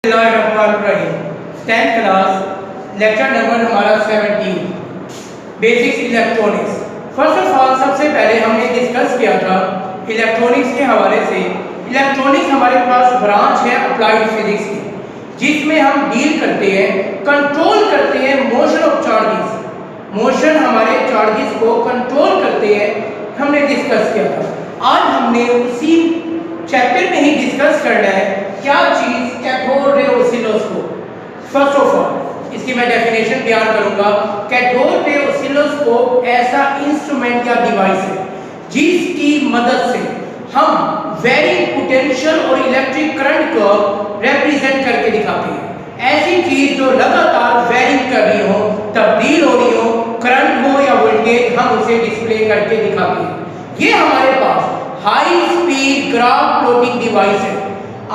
10th class lecture number हमारा 17 basics electronics. First of all सबसे पहले हमने डिस्कस किया था इलेक्ट्रॉनिक्स के हवाले से। इलेक्ट्रॉनिक्स हमारे पास ब्रांच है अप्लाइड फिजिक्स की, जिसमें हम डील करते हैं, कंट्रोल करते हैं मोशन ऑफ चार्जेस। मोशन हमारे चार्जेस को कंट्रोल करते हैं, हमने डिस्कस किया था। आज हमने उसी चैप्टर में ही डिस्कस करना है क्या चीज cathode ray oscilloscope. First of all इसकी मैं डेफिनेशन बयान करूंगा। कैथोड रे ऑसिलोस्कोप ऐसा इंस्ट्रूमेंट या डिवाइस है जिसकी मदद से हम वेरी पोटेंशियल और इलेक्ट्रिक करंट को रिप्रेजेंट करके दिखाते हैं। ऐसी चीज जो लगातार वेरिंग कर रही हो, तब्दील हो रही हो, करंट हो या वोल्टेज, हम उसे डिस्प्ले करके दिखाते हैं। ये हमारे पास high speed graph plotting device है।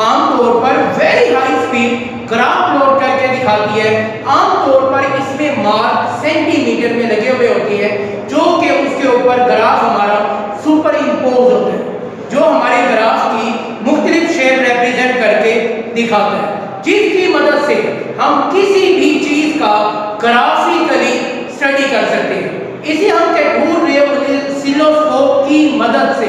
आमतौर पर very high speed graph plot करके दिखाती है। आमतौर पर इसमें मार्क सेंटीमीटर में लगे हुए होते हैं, जो कि उसके ऊपर ग्राफ हमारा सुपर इम्पोज होता है, जो हमारे ग्राफ की मुख्तलिफ शेप रिप्रेजेंट करके दिखाता है, जिसकी मदद से हम किसी भी चीज का ग्राफिकली स्टडी कर सकते हैं। इसे हम कैथोड रे ऑसिलोस्कोप की मदद से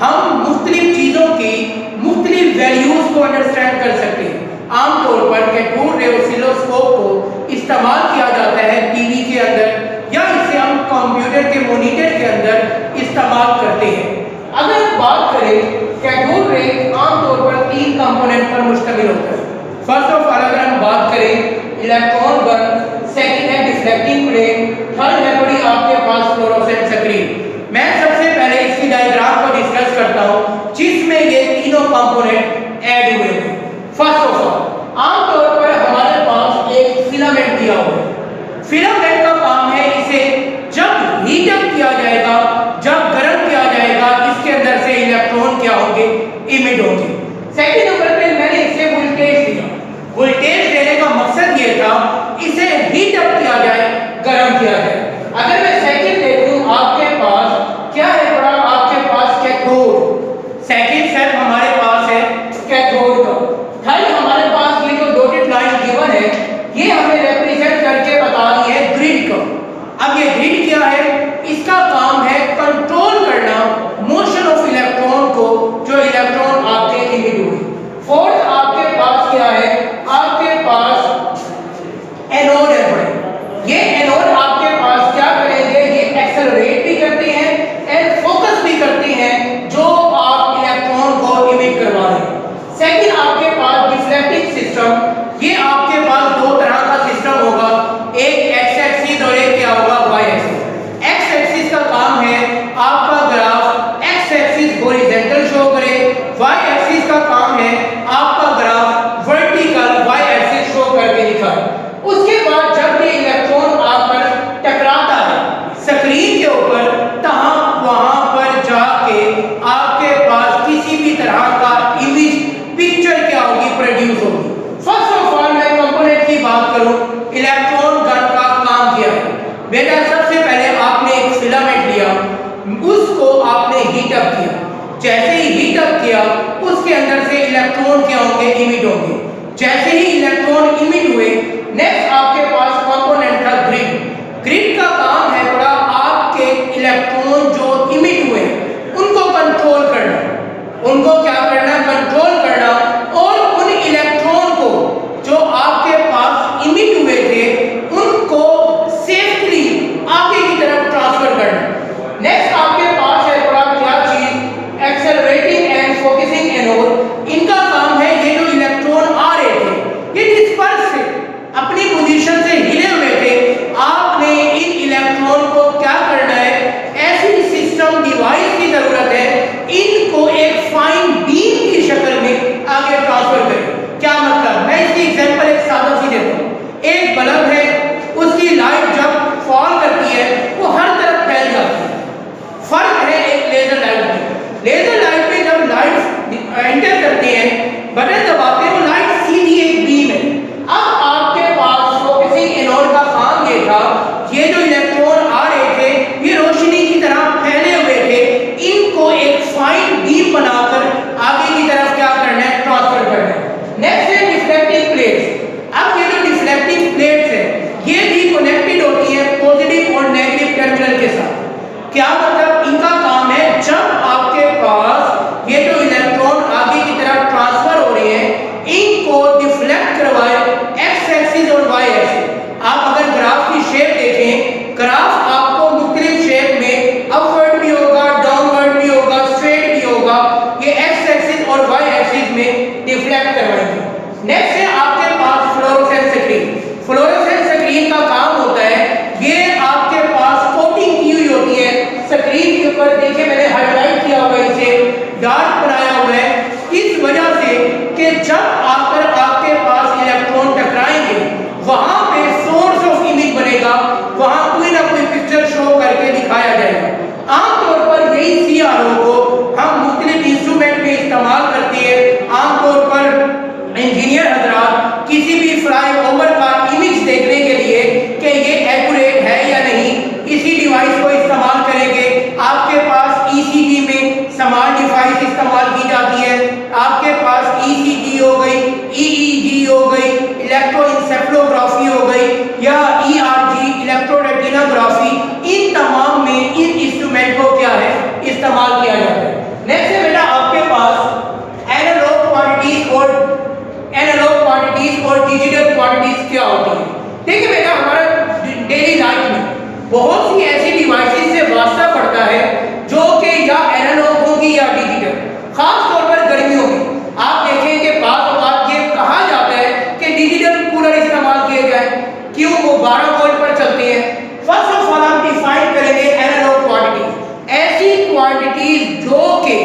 हम मुख्तलिफ चीजों की मुख्तलिफ वैल्यूज को अंडरस्टैंड कर सकते हैं। आमतौर पर कैथोड रे ऑसिलोस्कोप को इस्तेमाल किया जाता है टीवी के अंदर, या इसे हम कंप्यूटर के मॉनिटर के अंदर इस्तेमाल करते हैं। अगर हम बात करें कैथोड रे आमतौर पर 3 कंपोनेंट पर मुश्तमिल होता है। फर्स्ट ऑफ ऑल अगर हम बात करें इलेक्ट्रॉन गन, सेकंड है डिफ्लेक्टिंग प्लेन, थर्ड है बड़ी आपके पास फ्लोरोसेंट स्क्रीन। मैं सबसे पहले इसकी डायग्राम को डिस्कस करता हूं जिसमें ये तीनों कंपोनेंट ऐड हुए हैं। फर्स्ट ऑफ ऑल आमतौर पर हमारे पास एक फिलामेंट दिया हुआ है। फिलामेंट का काम है, इसे जब हीट अप किया जाएगा, जब गर्म किया जाएगा, इसके अंदर से इलेक्ट्रॉन क्या होंगे, इमिट होंगे। सेकंड नंबर पे मैंने इसे वोल्टेज दिया। वोल्टेज देने का मकसद ये था इसे हीट अप किया जाए, गर्म किया जाए। अगर मैं सेकंड देखूं, आपके पास क्या है बड़ा, आपके पास कैथोड, सेकंड स्टेप हमारे पास है कैथोड का। थर्ड हमारे पास ये जो डॉटेड लाइन गिवन है, ये हमें रिप्रेजेंट करके बता रही है ग्रिड को। अब ये ग्रिड क्या है, इसका काम है कंट्रोल करना मोशन ऑफ इलेक्ट्रॉन को, जो इलेक्ट्रॉन आपके इमिट हुए। फोर्थ आपके पास क्या है, आपके पास एनोड है बड़े। ये एनोड आपके पास क्या करेंगे, ये एक्सेलरेट भी करते हैं एंड फोकस भी करते हैं जो आप इलेक्ट्रॉन को इमिट करवा रहे हैं। सेकंड आपके पास डिफ्लेक्टिंग सिस्टम। ये आपके पास दो तरह का सिस्टम होगा, एक एक्स एक्सिस और एक क्या होगा, वाई एक्सिस। एक्स एक्सिस का काम है आपका graph x axis horizontal show करे, वाई एक्सिस का काम है आपका graph vertical Y axis show करके दिखाए। उसके बाद जब ये इलेक्ट्रॉन आप पर टकराता है स्क्रीन के ऊपर, तहां वहां पर जाके आपके पास किसी भी तरह का इमेज पिक्चर क्या होगी, प्रोड्यूस होगी। फर्स्ट ऑफ ऑल मैं कंपोनेंट की बात करूं, इलेक्ट्रॉन गन का काम क्या है। बेटा सबसे पहले आपने एक फिलामेंट लिया, उसको आपने हीट अप किया। जैसे ही हीट अप किया, उसके अंदर से इलेक्ट्रॉन क्या होंगे, इमिट होंगे। जैसे ही इलेक्ट्रॉन इमिट हुए, नेक्स्ट आपके पास कंपोनेंट था ग्रिड। ग्रिड का काम है बड़ा आपके इलेक्ट्रॉन जो इमिट हुए उनको कंट्रोल करना, उनको क्या करना, कंट्रोल करना, और उन इलेक्ट्रॉन को जो आपके पास इमिट हुए थे उनको सेफली आगे की तरफ ट्रांसफर करना। नेक्स्ट आपके पास है बड़ा क्या चीज, एक्सेलरेटिंग एंड फोकसिंग एनोड। इनका काम है ये जो इलेक्ट्रॉन आ रहे थे, ये डिस्पर्स थे, अपनी पोजीशन से हिले हुए थे, आपने इन इलेक्ट्रॉन को क्या करना है, ऐसी सिस्टम डिवाइस की जरूरत है, इनको एक फाइन बीम की शक्ल में आगे ट्रांसफर करें। क्या मतलब, मैं इसकी एग्जांपल एक सादा सी देता हूं। एक बल्ब है, उसकी लाइट जब फॉल करती है वो हर तरफ फैल जाती है। फर्क है एक लेजर लाइट में। लेजर लाइट में जब लाइट एंटर करती है, बटन दबाते हैं, वो लाइट सीधी एक बीम है। अब आपके पास फोकसिंग एनोड का काम ये था, ये जो इलेक्ट्रॉन आ रहे थे ये रोशनी की तरह फैले हुए थे, इनको एक फाइन बीम बनाकर ऊपर देखिए मैंने हाईलाइट किया हुआ है, इसे डार्क बनाया हुआ है इस वजह से कि जब आकर आपके पास इलेक्ट्रॉन टकराएंगे वहां पे सोर्स ऑफ इमेज बनेगा, वहां कोई ना कोई पिक्चर शो करके दिखाया जाएगा। आमतौर पर यही CRO को हम मुख्तलिफ इंस्ट्रूमेंट में इस्तेमाल करते हैं। आमतौर पर इंजीनियर हजरात किसी भी फ्लाईओवर का इमेज देखने के लिए कि ये एक्यूरेट है या नहीं, इसी डिवाइस को इस्तेमाल करेंगे। आपके पास ECG में स्मार्ट डिवाइस इस्तेमाल की जाती है, आपके पास ECG हो गई, EEG हो गई, इलेक्ट्रोइंसेफेलोग्राफी हो गई या ERG इलेक्ट्रोरेटिनोग्राफी, इन तमाम में इन इंस्ट्रूमेंट को क्या है इस्तेमाल किया जाता है। नेक्स्ट है बेटा आपके पास एनालॉग क्वांटिटीज और डिजिटल क्वांटिटीज क्या होती है। देखिए बेटा हमारा डेली लाइफ में बहुत सी ऐसी डिवाइसेस से वास्ता पड़ता है जो कि या एनालॉग होगी या डिजिटल। खास तौर पर गर्मियों में आप देखें कि बात ये कहा जाता है कि डिजिटल कूलर इस्तेमाल किए जाए, क्यों? वो 12 वोल्ट पर चलते हैं। फर्स्ट ऑफ ऑल हम डिफाइन करेंगे एनालॉग क्वांटिटीज, ऐसी क्वांटिटीज जो कि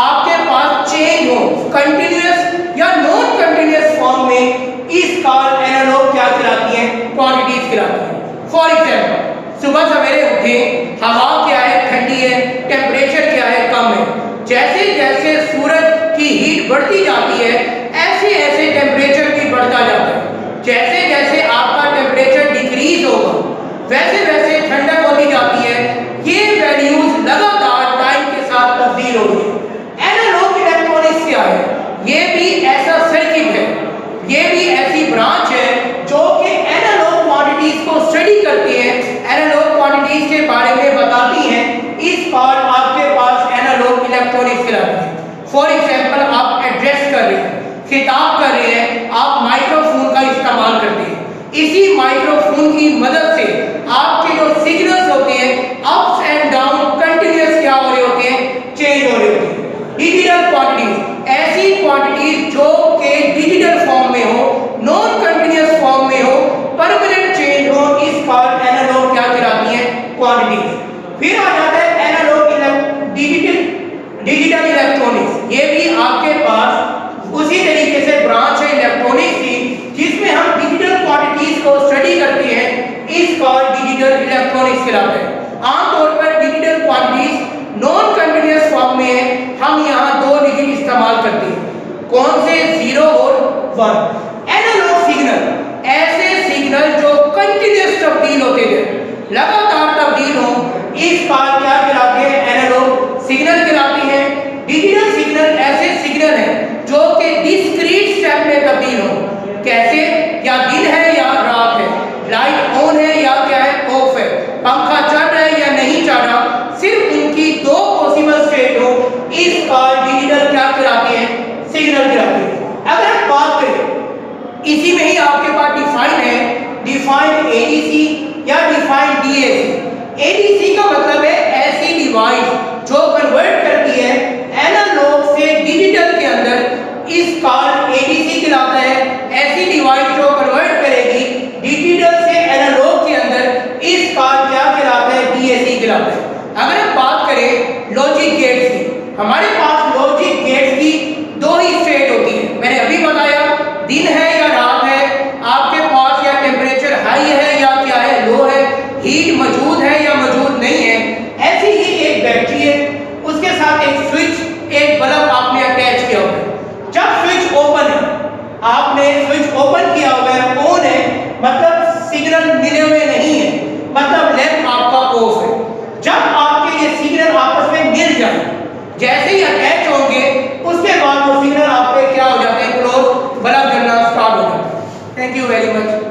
आपके पास चेंज हो कंटिन्यूअस या नॉन कंटिन्यूअस फॉर्म में, इस कॉल एनालॉग क्या कहलाती हैं, क्वांटिटीज कहलाती हैं। फॉर एग्जांपल सुबह सवेरे उठे, हवा क्या है ठंडी है, टेम्परेचर क्या है कम है। जैसे जैसे सूरज की हीट बढ़ती जाती है ऐसे ऐसे टेम्परेचर भी बढ़ता जाता है। जैसे जैसे आपका टेम्परेचर डिक्रीज होगा वैसे वैसे ठंडक होती जाती है। ये वैल्यूज लगातार टाइम के साथ तब्दील हो रही है। एनालॉग इलेक्ट्रॉनिक्स क्या है? ये भी ऐसा सर्किट है, ये भी ऐसी ब्रांच है जो कि एनालॉग क्वांटिटीज को स्टडी करती है, एनालॉग क्वांटिटीज के बारे में बताती हैं। इस पर आपके पास एनालॉग इलेक्ट्रॉनिक्स कहलाती है। फॉर एग्जांपल आप एड्रेस कर रहे हैं, खिताब कर रहे हैं, आप माइक्रोफोन का इस्तेमाल करते हैं। इसी माइक्रोफोन की मदद से आपके जो सिग्नल्स होते हैं अप्स एंड डाउन कंटिन्यूअस क्या हो रहे होते हैं, चेंज हो रहे होते हैं। डिजिटल क्वांटिटीज ऐसी क्वांटिटीज जो कि डिजिटल फॉर्म में हो, नॉन कंटिन्यूअस फॉर्म में हो, परमानेंट चेंज हो, इस पर एनालॉग क्या कहलाती हैं, क्वांटिटीज। फिर आ जाता है एनालॉग डिजिटल इलेक्ट्रॉनिक्स। ये भी आपके पास उसी तरीके से ब्रांच है इलेक्ट्रॉनिक्स की जिसमें हम डिजिटल क्वांटिटीज को स्टडी करते हैं। इस कॉल डिजिटल इलेक्ट्रॉनिक्स कहलाते हैं। आमतौर पर digital quantities non continuous form में है, हम यहाँ 2 डिजिट इस्तेमाल करते हैं। कौन से? 0 और 1। एनालॉग सिग्नल ऐसे सिग्नल जो कंटिन्यूअस तब्दील होते हैं, लगातार तब्दील हो, इस कॉल क्या कहलाते हैं, एनालॉग सिग्नल कहलाती है। डिजिटल सिग्नल ऐसे सिग्नल हैं जो कि डिस्क्रीट स्टेप में तब्दील हो। कैसे? या दिन है या रात है, लाइट ऑन है या क्या है, ऑफ है, पंखा चल रहा है या नहीं चल रहा, सिर्फ उनकी 2 पॉसिबल स्टेट हो, इस कॉल डिजिटल क्या कहलाते हैं, सिग्नल कहलाते हैं। अगर हम बात करें इसी में ही आपके पास डिफाइन है, डिफाइंड ADC या डिफाइंड DAC। ADC का मतलब है ऐसी डिवाइस जो कन्वर्ट करती है एनालॉग से डिजिटल के अंदर, इस कॉल ADC कहलाता है। ऐसी डिवाइस जो कन्वर्ट करेगी डिजिटल से एनालॉग के अंदर, इस कॉल क्या कहलाता है, DAC कहलाता है। अगर हम बात करें लॉजिक गेट्स की, हमारे पास लॉजिक गेट्स की 2 ही स्टेट होती है। मैंने अभी बताया दिन है या रात है, आपके पास या टेम्परेचर हाई है या क्या है, लो है, हीट मौजूद है या मौजूद नहीं है। ऐसी ही एक बैटरी है, उसके साथ एक स्विच, एक बल्ब आपने अटैच किया हुआ है। जब स्विच ओपन है, आपने स्विच ओपन किया हुआ है, ऑन है, मतलब सिग्नल मिले हुए नहीं है, मतलब लैंप आपका ऑफ है। जब आपके ये सिग्नल आपस में मिल जाए, जैसे ही अटैच होंगे उसके बाद वो सिग्नल आप पे क्या हो जाते हैं, क्लोज, बल्ब जलना स्टार्ट हो जाता है। Thank you very much.